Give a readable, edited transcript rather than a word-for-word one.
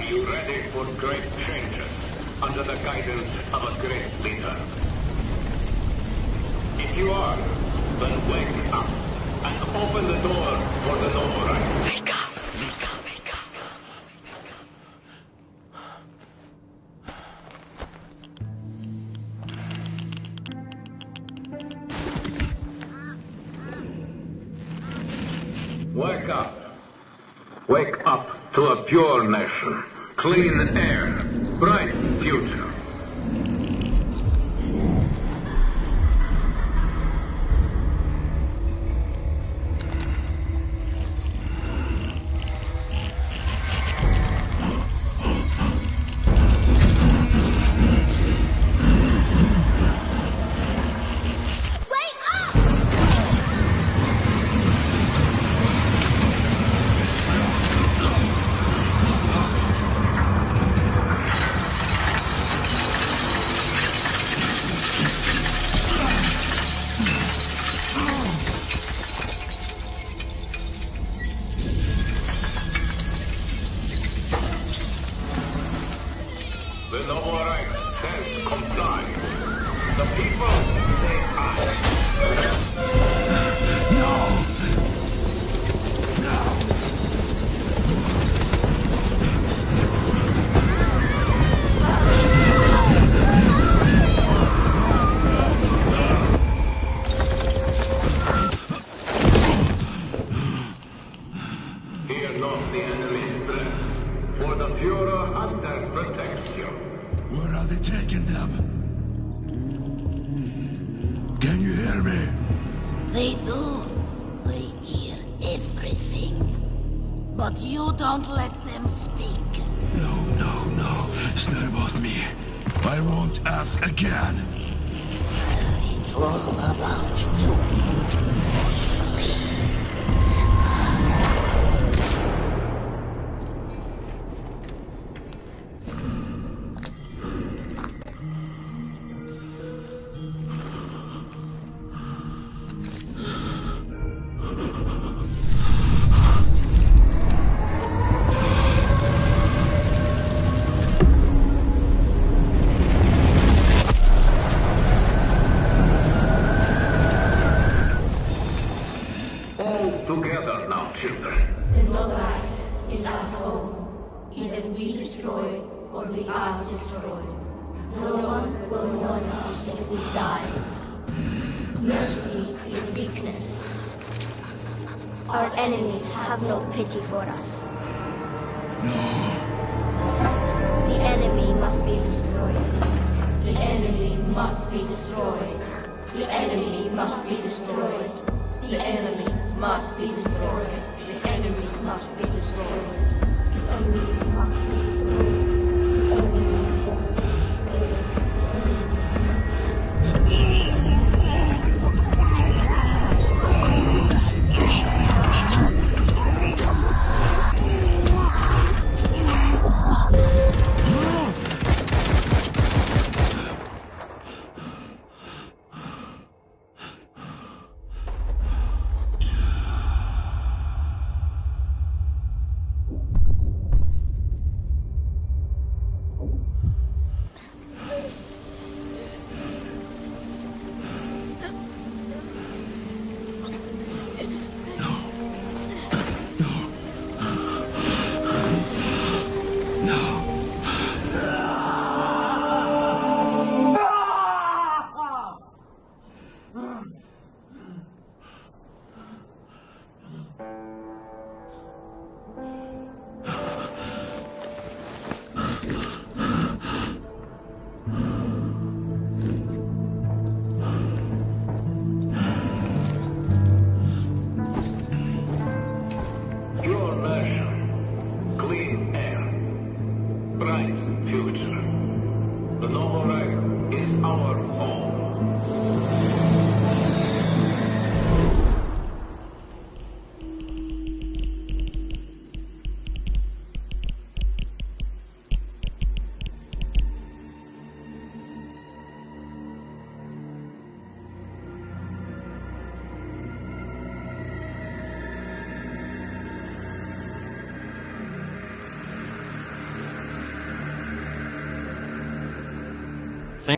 you ready for great changes under the guidance of a great leader? If you are, then wake up and open the door for the noble right. Wake up! Wake up! Wake up! Wake up. Wake up to a pure nation, clean air, bright future. The noble right says comply. The people say aye. No! Fear not the enemy's threats, for the Führer hunter protects you. Where are they taking them? Can you hear me? They do. They hear everything. But you don't let them speak. No. It's not about me. I won't ask again. It's all about you. Sleep. Together now, children. The Novak is our home. Either we destroy or we are destroyed. No one will mourn us if we die. Mercy is weakness. Our enemies have no pity for us. No. The enemy must be destroyed. The enemy must be destroyed. The enemy must be destroyed. The enemy must be destroyed. The enemy must be destroyed. The enemy must be No.